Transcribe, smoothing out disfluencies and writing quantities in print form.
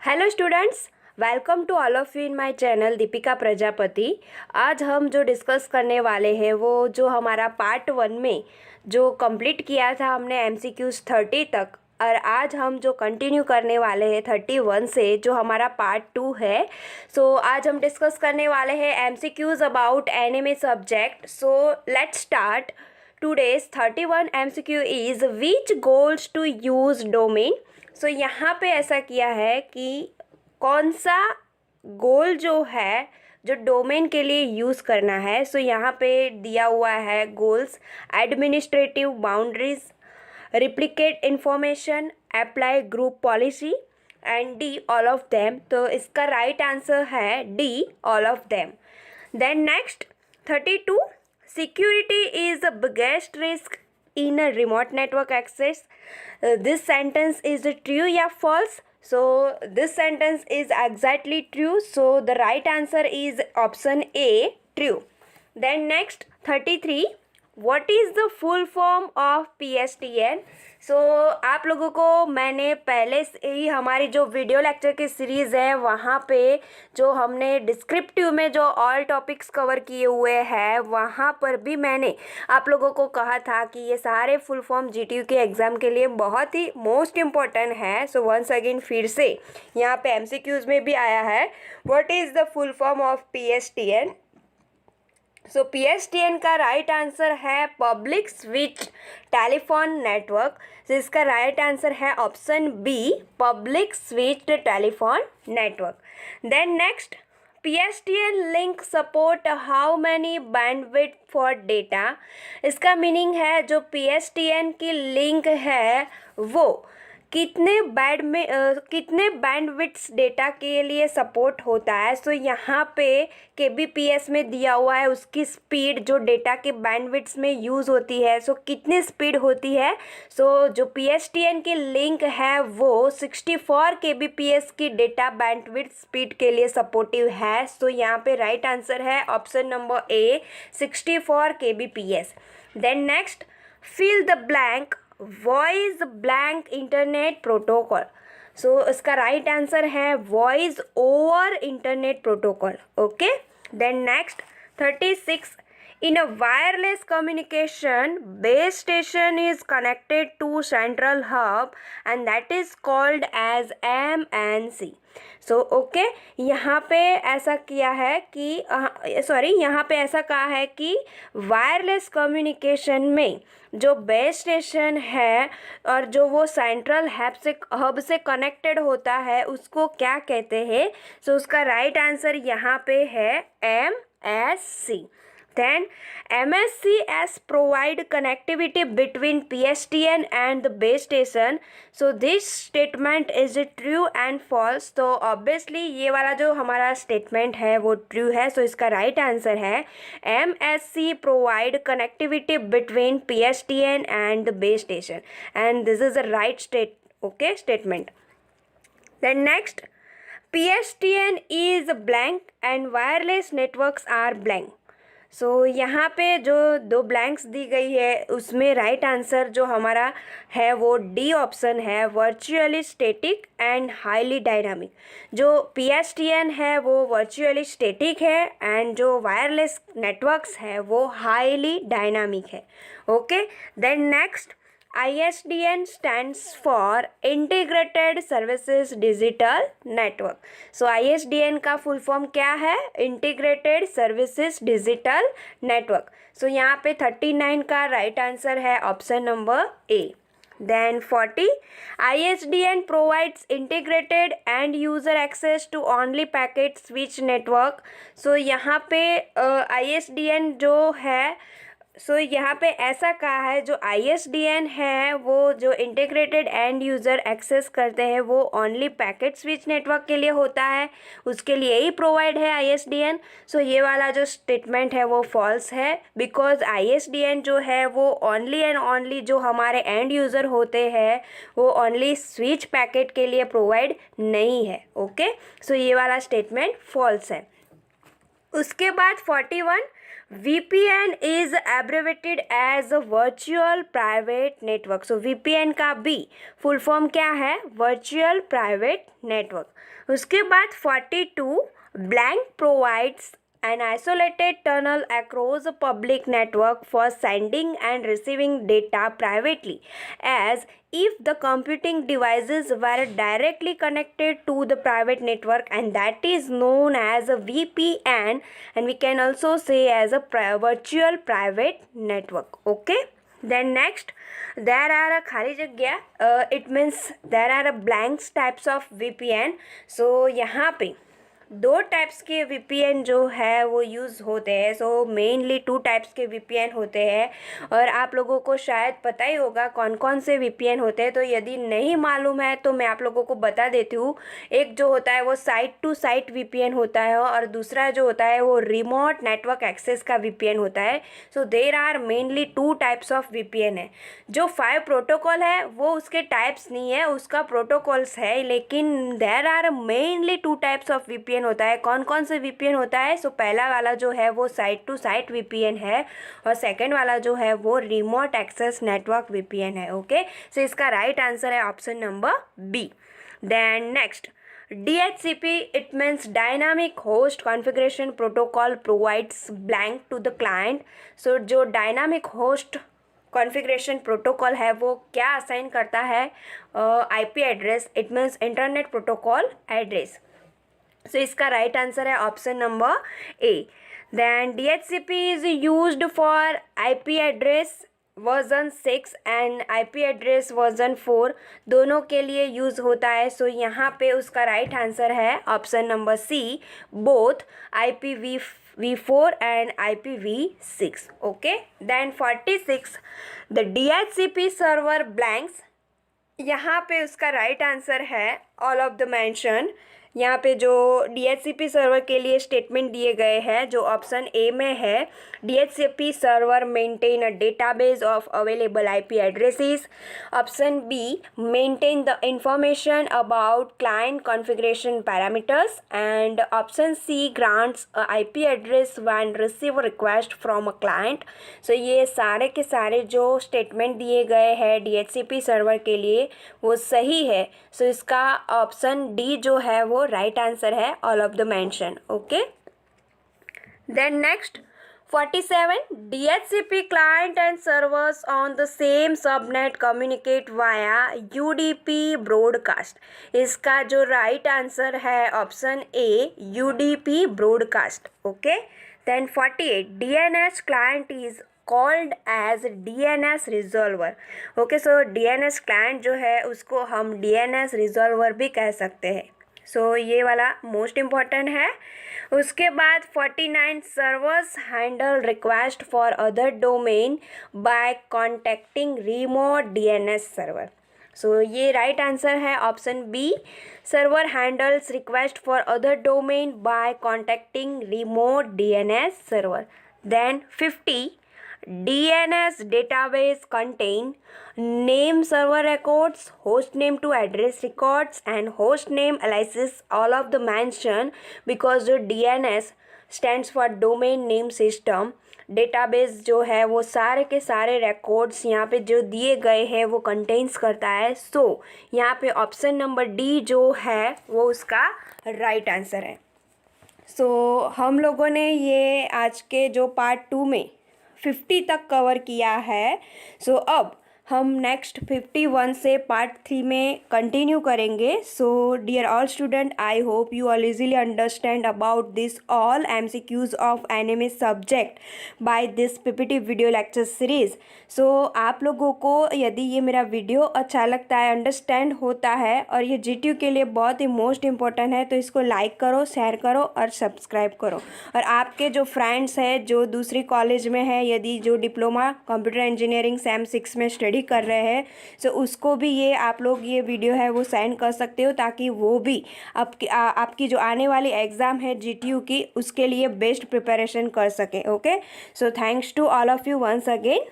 Hello students, welcome to all of you in my channel Deepika Prajapati. आज हम जो discuss करने वाले हैं वो जो हमारा पार्ट 1 में जो कंप्लीट किया था हमने एमसीक्यूज़ 30 तक, और आज हम जो कंटिन्यू करने वाले हैं 31 से जो हमारा पार्ट 2 है। सो आज हम डिस्कस करने वाले हैं MCQs about anime subject. So let's start. Today's 31 MCQ is which goals to use domain। सो यहाँ पे ऐसा किया है कि कौन सा गोल जो है जो डोमेन के लिए यूज़ करना है। सो यहाँ पे दिया हुआ है goals: administrative boundaries, replicate information, apply group policy and D all of them. तो इसका राइट आंसर है D all of them. Then next 32, security is the biggest risk in a remote network access। This sentence is true या false? So this sentence is exactly true, so the right answer is option A, true। Then next 33, what is the full form of PSTN। सो आप लोगों को मैंने पहले से ही हमारी जो video lecture की सीरीज़ है वहाँ पे जो हमने डिस्क्रिप्टिव में जो ऑल टॉपिक्स कवर किए हुए हैं वहाँ पर भी मैंने आप लोगों को कहा था कि ये सारे फुल फॉर्म जीटीयू के एग्ज़ाम के लिए बहुत ही मोस्ट इम्पॉर्टेंट है। सो वंस अगेन फिर से यहाँ पे एमसीक्यूज़ में भी आया है, what is the full form of PSTN। So PSTN का राइट आंसर है पब्लिक स्विच टेलीफोन नेटवर्क। तो इसका राइट आंसर है option B, public switch telephone network. Then next, PSTN link support how many bandwidth for data. इसका meaning है जो PSTN की link है वो कितने बैंडविड्थ डेटा के लिए सपोर्ट होता है। सो यहाँ पे KBPS में दिया हुआ है उसकी स्पीड जो डेटा के बैंडविड्थ में यूज़ होती है। सो कितनी स्पीड होती है। सो जो PSTN की लिंक है वो 64 KBPS की डेटा बैंडविड्थ स्पीड के लिए सपोर्टिव है। सो यहाँ पे राइट आंसर है option number A, 64 KBPS। Then next, fill the blank voice blank internet protocol. So इसका राइट आंसर है voice over internet protocol. Okay, then next 36, in a wireless communication base station is connected to central hub and that is called as MNC। So okay, यहाँ पे ऐसा किया है कि यहाँ पे ऐसा कहा है कि वायरलेस कम्युनिकेशन में जो बेस स्टेशन है और जो वो सेंट्रल हब से कनेक्टेड होता है उसको क्या कहते हैं। सो उसका राइट आंसर यहाँ पे है MSC। Then MSCS provide connectivity between PSTN and the base station। So this statement is true and false। तो obviously ये वाला जो हमारा स्टेटमेंट है वो true है। So इसका राइट आंसर है MSC provide connectivity between PSTN and the base station and this is the right statement। Then next, PSTN is blank and wireless networks are blank। सो यहाँ पे जो दो ब्लैंक्स दी गई है उसमें राइट आंसर जो हमारा है वो डी ऑप्शन है, virtually static and highly dynamic. जो PSTN है वो वर्चुअली स्टैटिक है एंड जो वायरलेस नेटवर्क्स है वो हाईली डायनामिक है। Okay, then next, ISDN stands for Integrated Services Digital Network। So ISDN का फुल फॉर्म क्या है? Integrated services digital network. So यहाँ पे 39 का राइट आंसर है option number A. Then 40, ISDN provides integrated end user access to only packet switch network। सो यहाँ पे ISDN जो है यहाँ पे ऐसा कहा है जो ISDN है वो जो इंटीग्रेटेड एंड यूज़र एक्सेस करते हैं वो ओनली पैकेट स्विच नेटवर्क के लिए होता है, उसके लिए ही प्रोवाइड है ISDN। सो ये वाला जो स्टेटमेंट है वो फॉल्स है, बिकॉज ISDN जो है वो ओनली एंड ओनली जो हमारे एंड यूज़र होते हैं वो ओनली स्विच पैकेट के लिए प्रोवाइड नहीं है। ओके, सो ये वाला स्टेटमेंट फॉल्स है। उसके बाद 41, VPN is abbreviated as a virtual private network. So VPN का भी फुल फॉर्म क्या है? Virtual private network. उसके बाद 42 blank provides an isolated tunnel across a public network for sending and receiving data privately, as if the computing devices were directly connected to the private network, and that is known as a VPN, and we can also say as a virtual private network. Okay, then next there are a khali jagya, it means there are a blanks types of VPN. So यहाँ पे दो types के VPN जो है वो use होते हैं। So mainly 2 types के VPN होते हैं और आप लोगों को शायद पता ही होगा कौन कौन से VPN होते हैं। तो यदि नहीं मालूम है तो मैं आप लोगों को बता देती हूँ। एक जो होता है वो साइट टू साइट VPN होता है और दूसरा जो होता है वो रिमोट नेटवर्क एक्सेस का VPN होता है। So there are mainly 2 types of VPN है। जो 5 प्रोटोकॉल है वो उसके टाइप्स नहीं है, उसका प्रोटोकॉल्स है, लेकिन there are mainly 2 types of VPN होता है। कौन कौन से VPN होता है? सो पहला वाला जो है वो साइट टू साइट VPN है और सेकंड वाला जो है वो रिमोट एक्सेस नेटवर्क VPN है। ओके, सो इसका राइट आंसर है option number B. Then next DHCP, it means Dynamic Host Configuration Protocol, provides blank to the client. So जो Dynamic Host कॉन्फ़िगरेशन प्रोटोकॉल है वो क्या असाइन करता है? IP address, it means internet protocol address. So इसका right answer है option number A. Then DHCP is used for IP address version 6 and IP address version 4, दोनों के लिए यूज़ होता है। सो यहाँ पे उसका राइट आंसर है option number C, both IPv4 and IPv6। Okay, then 46 the DHCP server blanks, यहाँ पे उसका राइट आंसर है ऑल ऑफ द मेंशन। यहाँ पे जो DHCP सर्वर के लिए स्टेटमेंट दिए गए हैं जो ऑप्शन ए में है, DHCP server maintain a database of available IP addresses. Option B, maintain the information about client configuration parameters. And option C, grants a IP address when receive request from a client. So ये सारे के सारे जो statement दिए गए हैं DHCP server के लिए वो सही है। सो इसका ऑप्शन डी जो है वो राइट आंसर है all of the mention. Okay, then next 47 DHCP client and servers on the same subnet communicate via UDP broadcast। इसका जो राइट आंसर है option A, UDP broadcast। Okay, then 48 DNS client is called as DNS resolver. Okay, so DNS client जो है उसको हम DNS resolver भी कह सकते हैं। सो ये वाला मोस्ट इम्पॉर्टेंट है। उसके बाद 49 servers handle request for other domain by contacting remote DNS server. So ये राइट आंसर है option B, server handles request for other domain by contacting remote DNS server. Then 50 DNS database contain name server records, host name to address records and host name aliases, all of the mention because जो DNS stands for domain name system। Database जो है वो सारे के सारे records यहाँ पे जो दिए गए हैं वो कंटेन्स करता है। सो यहाँ पे ऑप्शन नंबर डी जो है वो उसका राइट आंसर है। सो हम लोगों ने ये आज के जो पार्ट 2 में 50 तक कवर किया है। सो अब हम नेक्स्ट 51 से पार्ट 3 में कंटिन्यू करेंगे। So dear all student, I hope you all easily understand about this all MCQs of NMA subject by this PPT video lecture series. सो आप लोगों को यदि ये मेरा वीडियो अच्छा लगता है, अंडरस्टैंड होता है और ये GTU के लिए बहुत ही मोस्ट इम्पॉर्टेंट है, तो इसको लाइक करो, शेयर करो और सब्सक्राइब करो। और आपके जो फ्रेंड्स हैं जो दूसरी कॉलेज में है, यदि जो डिप्लोमा कंप्यूटर इंजीनियरिंग SEM 6 में स्टडी कर रहे हैं, सो उसको भी ये आप लोग ये वीडियो है वो सेंड कर सकते हो ताकि वो भी आपकी जो आने वाली एग्ज़ाम है GTU की उसके लिए बेस्ट प्रिपरेशन कर सके। Okay, so thanks to all of you once again.